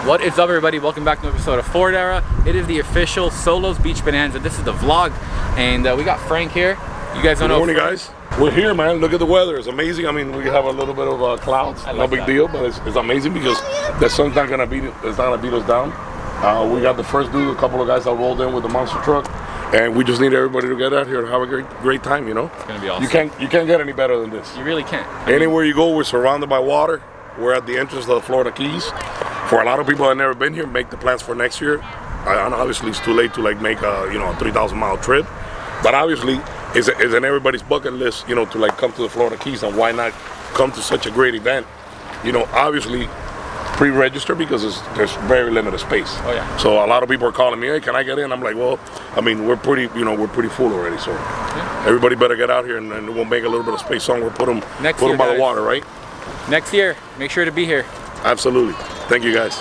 What is up, everybody? Welcome back to an episode of Ford Era. It is the official Solos Beach Bonanza. This is the vlog, and we got Frank here. You guys don't know. Good morning, guys. We're here, man. Look at the weather. It's amazing. I mean, we have a little bit of clouds. No big deal, but it's amazing because the sun's not gonna beat us down. We got the first dude, a couple of guys that rolled in with the monster truck, and we just need everybody to get out here and have a great time. You know, it's gonna be awesome. You can't get any better than this. You really can't. Anywhere you go, we're surrounded by water. We're at the entrance of the Florida Keys. For a lot of people that have never been here, make the plans for next year. And obviously, it's too late to make a 3,000-mile trip, but obviously, it's in everybody's bucket list, to come to the Florida Keys, and why not come to such a great event? Obviously, pre-register because there's very limited space. Oh yeah. So a lot of people are calling me, hey, can I get in? I'm like, well, I mean, we're pretty full already. So everybody better get out here, and we'll make a little bit of space somewhere. Put them by the water, right? Next year, make sure to be here. Absolutely. Thank you, guys.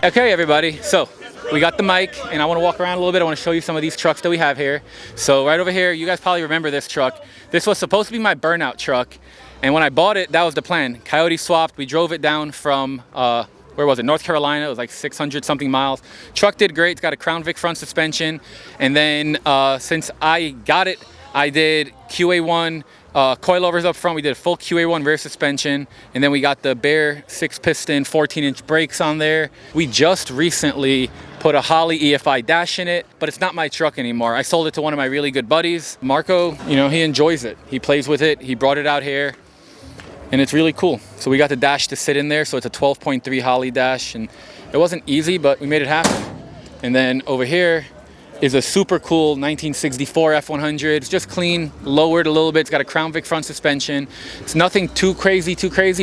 Okay, everybody, so we got the mic, and I want to walk around a little bit. I want to show you some of these trucks that we have here. So right over here, you guys probably remember this truck. This was supposed to be my burnout truck, and when I bought it, that was the plan. Coyote swapped. We drove it down from, where was it, North Carolina. It was like 600 something miles. Truck did great. It's got a Crown Vic front suspension, and then since I got it, I did QA1 coilovers up front. We did a full QA1 rear suspension, and then we got the bare 6-piston 14-inch brakes on there. We just recently put a Holley EFI dash in it, but it's not my truck anymore. I sold it to one of my really good buddies. Marco, he enjoys it. He plays with it. He brought it out here, and it's really cool. So we got the dash to sit in there. So it's a 12.3 Holley dash, and it wasn't easy, but we made it happen. And then over here is a super cool 1964 F100. It's just clean, lowered a little bit. It's got a Crown Vic front suspension. It's nothing too crazy,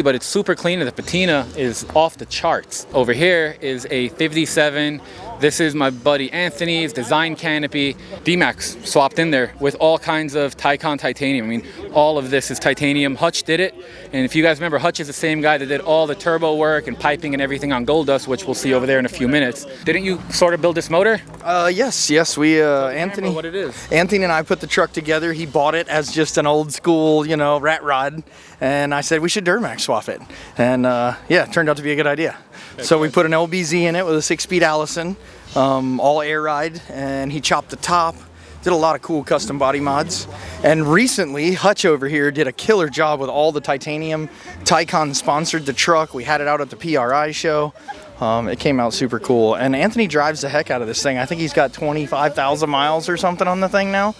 but it's super clean, and the patina is off the charts. Over here is a 57. This is my buddy Anthony's design canopy. D-Max swapped in there with all kinds of Taycan titanium. I mean, all of this is titanium. Hutch did it, and if you guys remember, Hutch is the same guy that did all the turbo work and piping and everything on Gold Dust, which we'll see over there in a few minutes. Didn't you sort of build this motor? Yes. We Anthony. What it is? Anthony and I put the truck together. He bought it as just an old school, rat rod, and I said we should Duramax swap it, and it turned out to be a good idea. So we put an LBZ in it with a 6-speed Allison, all air ride, and he chopped the top. Did a lot of cool custom body mods. And recently, Hutch over here did a killer job with all the titanium. Taycan sponsored the truck. We had it out at the PRI show. It came out super cool. And Anthony drives the heck out of this thing. I think he's got 25,000 miles or something on the thing now.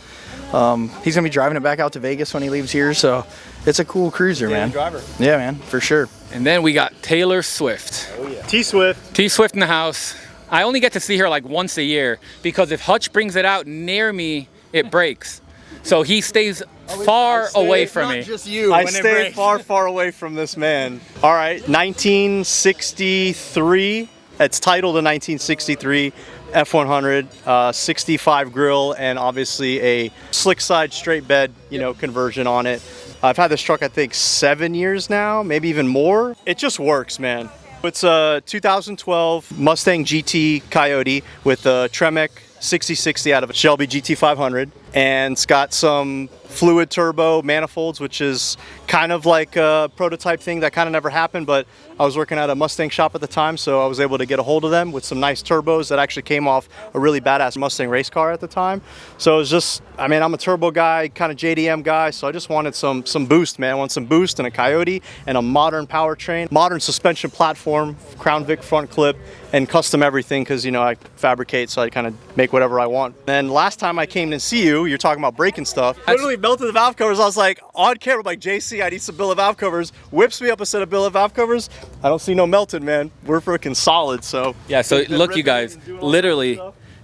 He's going to be driving it back out to Vegas when he leaves here. So it's a cool cruiser, man. Driver. Yeah, man, for sure. And then we got Taylor Swift. Oh, yeah. T-Swift in the house. I only get to see her like once a year because if Hutch brings it out near me, it breaks. So he stays far away from me. Not just you. I stay far away from this man. All right, 1963. It's titled a 1963 F100, 65 grill, and obviously a slick side straight bed, conversion on it. I've had this truck, I think, 7 years now, maybe even more. It just works, man. It's a 2012 Mustang GT Coyote with a Tremec 6060 out of a Shelby GT500. and it's got some fluid turbo manifolds, which is kind of like a prototype thing that kind of never happened, but I was working at a Mustang shop at the time, so I was able to get a hold of them with some nice turbos that actually came off a really badass Mustang race car at the time. So it was just, I mean, I'm a turbo guy, kind of JDM guy, so I just wanted some boost, man. I want some boost and a Coyote and a modern powertrain, modern suspension platform, Crown Vic front clip, and custom everything, because, you know, I fabricate, so I kind of make whatever I want. And last time I came to see you, you're talking about braking stuff. I literally melted the valve covers. I was like, on camera, I'm like, JC, I need some billet valve covers. Whips me up a set of billet valve covers. I don't see no melted, man. We're freaking solid, so. Yeah, so look, you guys, literally,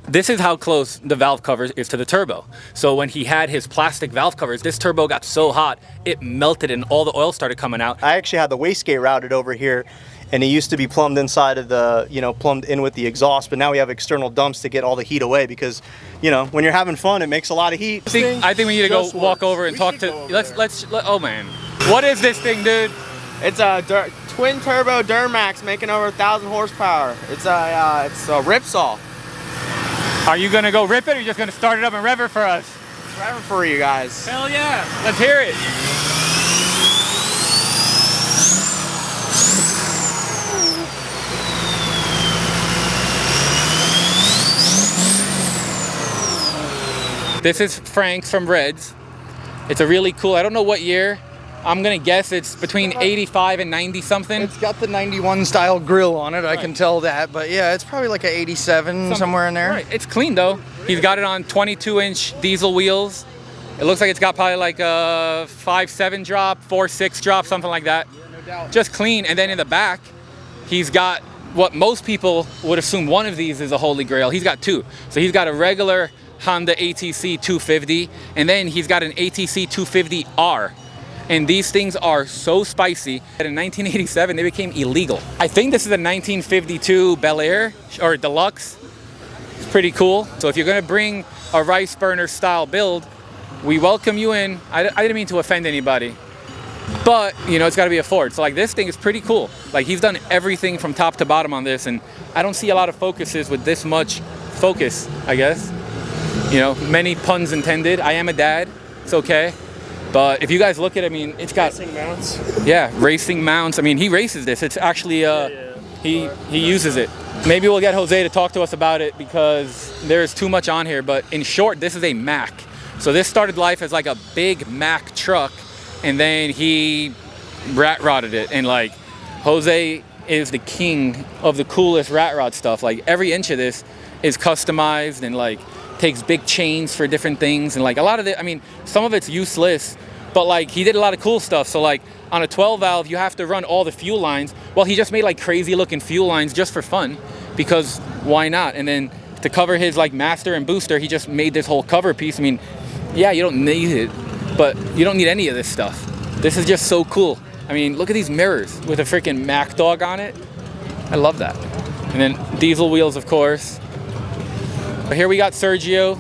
this is how close the valve cover is to the turbo. So when he had his plastic valve covers, this turbo got so hot, it melted and all the oil started coming out. I actually had the wastegate routed over here, and it used to be plumbed inside of the, you know, plumbed in with the exhaust, but now we have external dumps to get all the heat away because, you know, when you're having fun, it makes a lot of heat. I think we need to go walk over and talk to, oh man. What is this thing, dude? It's a twin turbo Duramax making over 1,000 horsepower. It's a ripsaw. Are you gonna go rip it or are you just gonna start it up and rev it for us? Forever for you guys. Hell yeah, let's hear it. This is Frank's from Reds. It's a really cool, I don't know what year. I'm gonna guess it's between 85 and 90 something. It's got the 91 style grill on it, I can tell that, but yeah, it's probably like a 87 somewhere in there. Right, it's clean though. He's got it on 22-inch diesel wheels. It looks like it's got probably like a 5.7 drop, 4.6 drop, something like that. Yeah, no doubt. Just clean, and then in the back, he's got what most people would assume one of these is a holy grail. He's got two. So he's got a regular Honda ATC 250, and then he's got an ATC 250R. And these things are so spicy that in 1987 they became illegal. I think this is a 1952 Bel Air or Deluxe. It's pretty cool. So if you're gonna bring a rice burner style build, we welcome you in. I didn't mean to offend anybody, but you know, it's gotta be a Ford. So like this thing is pretty cool. Like he's done everything from top to bottom on this, and I don't see a lot of focuses with this much focus, I guess. You know, many puns intended. I am a dad, it's okay. But if you guys look at it, I mean, it's got Racing mounts. Yeah, racing mounts. I mean, he races this. It's actually he uses it. Maybe we'll get Jose to talk to us about it because there's too much on here. But in short, this is a Mack. So this started life as like a big Mack truck, and then he rat rodded it. And like Jose is the king of the coolest rat rod stuff. Like every inch of this is customized and like takes big chains for different things, and like a lot of it, I mean, some of it's useless, but like he did a lot of cool stuff. So like on a 12 valve, you have to run all the fuel lines. Well, he just made like crazy looking fuel lines just for fun, because why not? And then to cover his like master and booster, he just made this whole cover piece. I mean, yeah, you don't need it, but you don't need any of this stuff. This is just so cool. I mean, look at these mirrors with a freaking Mack dog on it. I love that. And then diesel wheels, of course. Here we got Sergio,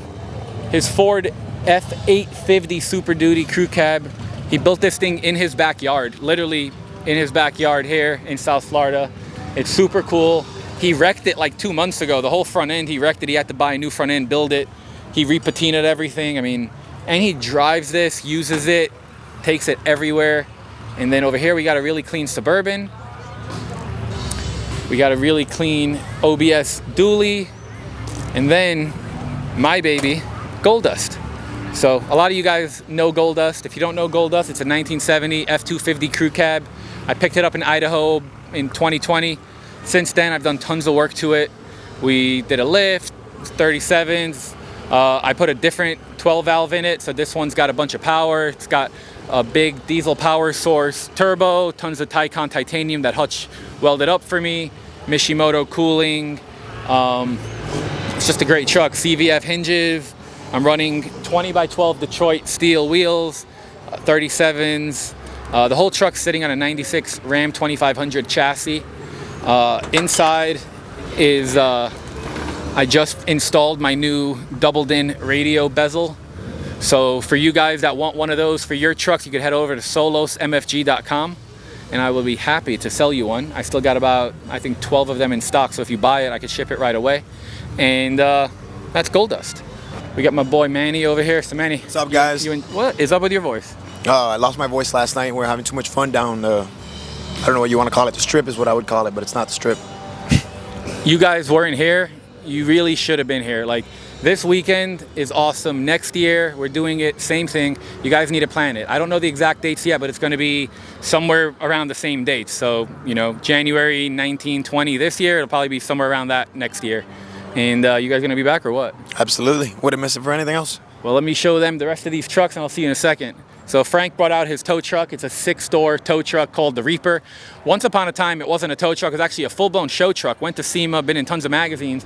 his Ford F850 Super Duty crew cab. He built this thing in his backyard, literally in his backyard here in South Florida. It's super cool. He wrecked it like 2 months ago. The whole front end, he wrecked it. He had to buy a new front end, build it. He repatinaed everything. I mean, and he drives this, uses it, takes it everywhere. And then over here, we got a really clean Suburban. We got a really clean OBS dually. And then my baby, Gold Dust. So a lot of you guys know Gold Dust. If you don't know Gold Dust, it's a 1970 F250 crew cab. I picked it up in Idaho in 2020. Since then, I've done tons of work to it. We did a lift, 37s. I put a different 12 valve in it. So this one's got a bunch of power. It's got a big diesel power source turbo, tons of Taycan titanium that Hutch welded up for me, Mishimoto cooling. It's just a great truck. CVF hinges. I'm running 20 by 12 Detroit steel wheels, 37s. The whole truck's sitting on a 96 Ram 2500 chassis. Inside is, I just installed my new doubled-in radio bezel. So for you guys that want one of those for your trucks, you could head over to solosmfg.com. and I will be happy to sell you one. I still got about, I think, 12 of them in stock, so if you buy it, I could ship it right away. And that's Gold Dust. We got my boy Manny over here. So Manny, What's up, guys? what is up with your voice? I lost my voice last night. We're having too much fun down the, I don't know what you want to call it. The strip is what I would call it, but it's not the strip. You guys weren't here. You really should have been here. Like, this weekend is awesome. Next year, we're doing it, same thing. You guys need to plan it. I don't know the exact dates yet, but it's going to be somewhere around the same dates. So, you know, January 19, 20 this year. It'll probably be somewhere around that next year. And you guys going to be back or what? Absolutely. Wouldn't miss it for anything else. Well, let me show them the rest of these trucks, and I'll see you in a second. So Frank brought out his tow truck. It's a 6-door tow truck called the Reaper. Once upon a time, it wasn't a tow truck. It was actually a full-blown show truck. Went to SEMA, been in tons of magazines.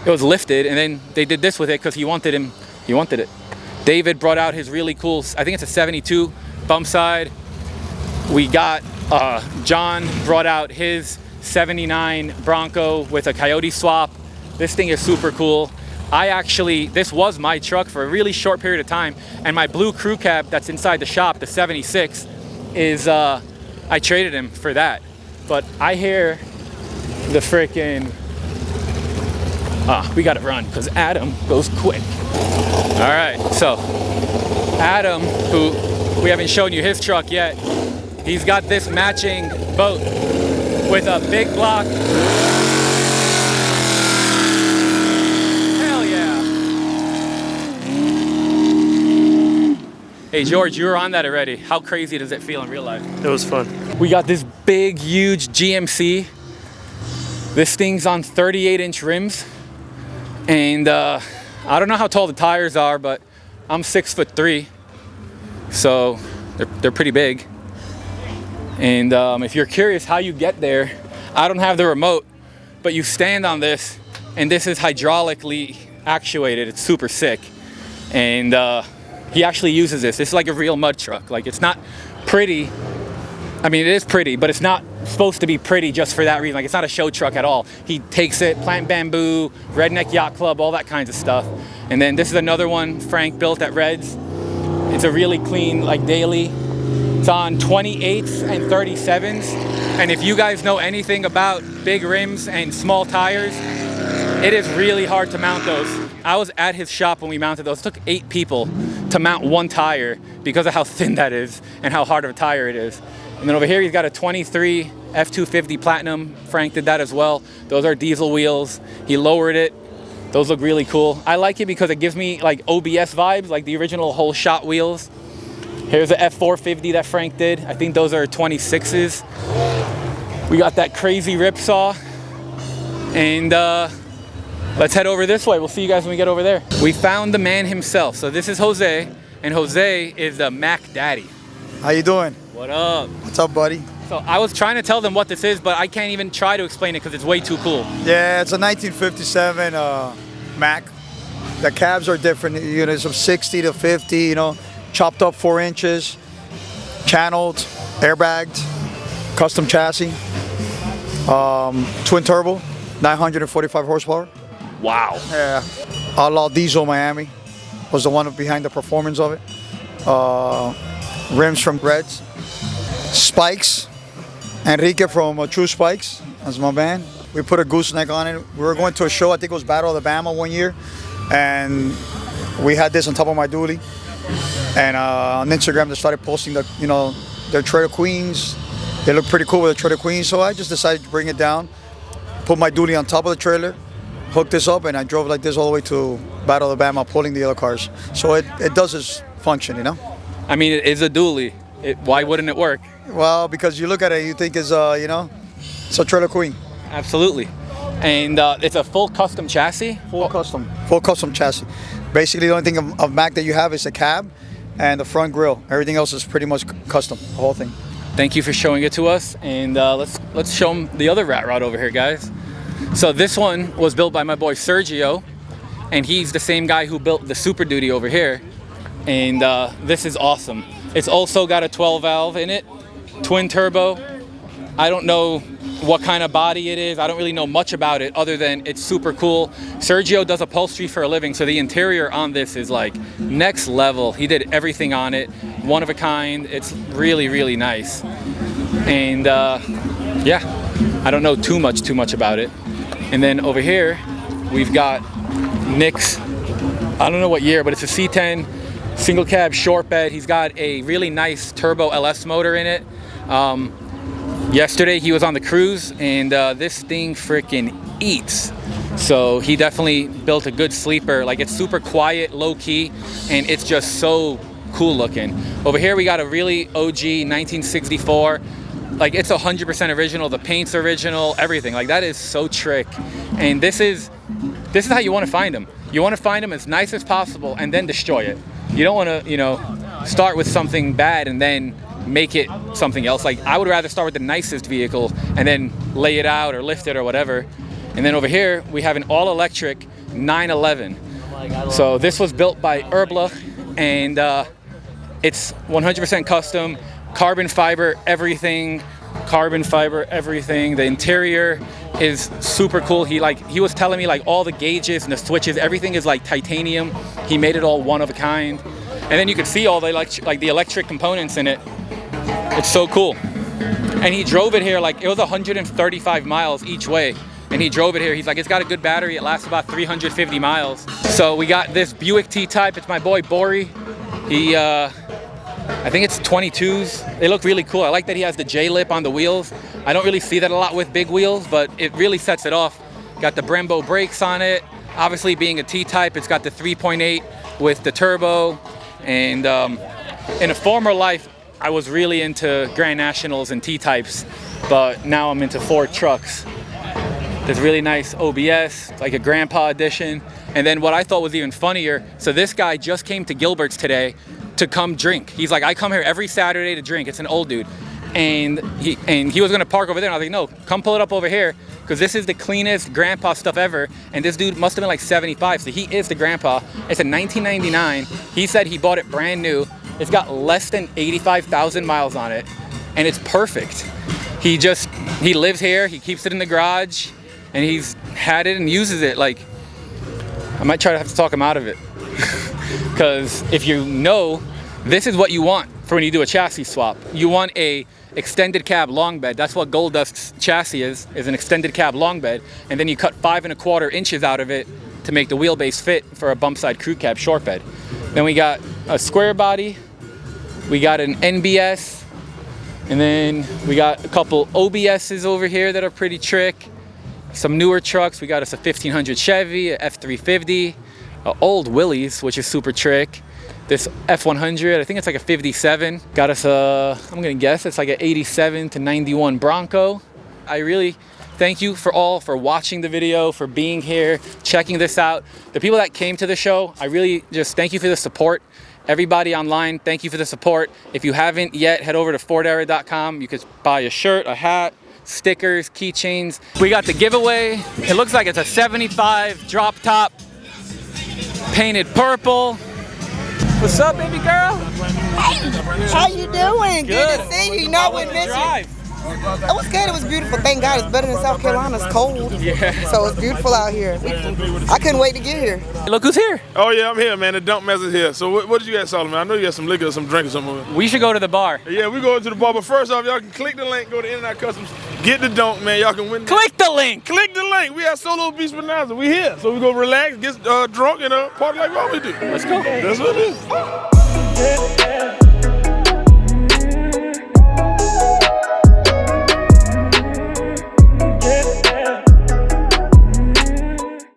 It was lifted, and then they did this with it because he wanted it. David brought out his really cool, I think it's a 72 bump side. We got, John brought out his 79 Bronco with a Coyote swap. This thing is super cool. This was my truck for a really short period of time, and my blue crew cab that's inside the shop, the 76, is, I traded him for that. But I hear the freaking, we gotta run, because Adam goes quick. All right, so Adam, who we haven't shown you his truck yet, he's got this matching boat with a big block. Hell yeah. Hey George, you were on that already. How crazy does it feel in real life? It was fun. We got this big, huge GMC. This thing's on 38-inch rims. And I don't know how tall the tires are, but I'm 6'3", so they're pretty big. And if you're curious how you get there, I don't have the remote, but you stand on this, and this is hydraulically actuated. It's super sick. And he actually uses this. This is like a real mud truck. Like, it's not pretty. I mean, it is pretty, but it's not supposed to be pretty just for that reason. Like, it's not a show truck at all. He takes it, Plant Bamboo, Redneck Yacht Club, all that kinds of stuff. And then this is another one Frank built at Reds. It's a really clean, like, daily. It's on 28s and 37s. And if you guys know anything about big rims and small tires, it is really hard to mount those. I was at his shop when we mounted those. It took 8 people to mount one tire because of how thin that is and how hard of a tire it is. And then over here, he's got a 23 F250 Platinum. Frank did that as well. Those are diesel wheels. He lowered it. Those look really cool. I like it because it gives me like OBS vibes, like the original whole shot wheels. Here's the F450 that Frank did. I think those are 26s. We got that crazy ripsaw. And let's head over this way. We'll see you guys when we get over there. We found the man himself. So this is Jose, and Jose is the Mac Daddy. How you doing? What up? What's up, buddy? So I was trying to tell them what this is, but I can't even try to explain it because it's way too cool. Yeah, it's a 1957 Mac. The cabs are different, you know, from 60 to 50, you know, chopped up 4 inches, channeled, airbagged, custom chassis, twin turbo, 945 horsepower. Wow. Yeah, Outlaw Diesel Miami was the one behind the performance of it. Rims from Reds. Spikes, Enrique from True Spikes, that's my man. We put a gooseneck on it. We were going to a show, I think it was Battle of the Bama one year, and we had this on top of my dually. And on Instagram, they started posting their Trailer Queens. They look pretty cool with the Trailer Queens, so I just decided to bring it down, put my dually on top of the trailer, hooked this up, and I drove like this all the way to Battle of the Bama, pulling the other cars. So it does its function, you know? I mean, it is a dually. Why wouldn't it work? Well, because you look at it, you think it's it's a Trailer Queen. Absolutely. And it's a full custom chassis? Full custom chassis. Basically, the only thing of Mac that you have is the cab and the front grille. Everything else is pretty much custom, the whole thing. Thank you for showing it to us. And let's show them the other rat rod over here, guys. So this one was built by my boy Sergio, and he's the same guy who built the Super Duty over here. And this is awesome. It's also got a 12 valve in it, twin turbo. I don't know what kind of body it is. I don't really know much about it other than it's super cool. Sergio does upholstery for a living, so the interior on this is like next level. He did everything on it, one of a kind. It's really, really nice. And yeah, I don't know too much about it. And then over here, we've got Nick's I don't know what year, but it's a C10 single cab short bed. He's got a really nice turbo LS motor in it. Yesterday he was on the cruise, and this thing freaking eats. So he definitely built a good sleeper. Like, it's super quiet, low key, and it's just so cool looking. Over here we got a really OG 1964. Like, it's 100% original. The paint's original, everything. Like, that is so trick. And this is how you want to find them. You want to find them as nice as possible and then destroy it. You don't want to, you know, start with something bad and then make it something else. Like, I would rather start with the nicest vehicle and then lay it out or lift it or whatever. And then over here we have an all-electric 911. So this was built by Erbla, and it's 100% custom, carbon fiber everything. The interior is super cool. He was telling me, like, all the gauges and the switches, everything is like titanium. He made it all one of a kind. And then you can see all the electric components in it. It's so cool. And he drove it here, like, it was 135 miles each way. And he drove it here. He's like, it's got a good battery. It lasts about 350 miles. So we got this Buick T-Type. It's my boy Bori. He, I think it's 22s. They look really cool. I like that he has the J-lip on the wheels. I don't really see that a lot with big wheels, but it really sets it off. Got the Brembo brakes on it. Obviously, being a T-Type, it's got the 3.8 with the turbo. And in a former life, I was really into Grand Nationals and T-Types, but now I'm into Ford trucks. There's really nice OBS, like a grandpa edition. And then what I thought was even funnier, so this guy just came to Gilbert's today to come drink. He's like, I come here every Saturday to drink. It's an old dude. And he was gonna park over there. And I was like, no, come pull it up over here, because this is the cleanest grandpa stuff ever. And this dude must have been like 75, so he is the grandpa. It's a 1999. He said he bought it brand new. It's got less than 85,000 miles on it, and it's perfect. He lives here, he keeps it in the garage, and he's had it and uses it. Like, I might try to have to talk him out of it. Because if you know, this is what you want for when you do a chassis swap. You want a extended cab long bed. That's what Gold Dust's chassis is an extended cab long bed. And then you cut 5¼ inches out of it to make the wheelbase fit for a bump side crew cab short bed. Then we got a square body. We got an NBS. And then we got a couple OBSs over here that are pretty trick. Some newer trucks. We got us a 1500 Chevy, a F350, old Willys, which is super trick. This F100, I think it's like a 57. Got us a, I'm gonna guess it's like an 87 to 91 Bronco. I really thank you for watching the video, for being here, checking this out. The people that came to the show, I really just thank you for the support. Everybody online, thank you for the support. If you haven't yet, head over to FordEra.com. You could buy a shirt, a hat, stickers, keychains. We got the giveaway. It looks like it's a 75 drop top, painted purple. What's up, baby girl? Hey, how you doing? Good to see you. I wouldn't miss you. It was good. It was beautiful. Thank God it's better than South Carolina. It's cold. Yeah. So it's beautiful out here. I couldn't wait to get here. Look who's here. Oh yeah, I'm here, man. The dump mess is here. So what did you got, Solomon? I know you got some liquor or some drink or something. We should go to the bar. Yeah, we go to the bar. But first off, y'all can click the link, go to In-N-Out Customs, get the dump, man. Y'all can win. Click the link. Click the link. We have Solos Beach Bonanza. We here. So we go relax, get drunk, and party like we always do. Let's go. That's what it is.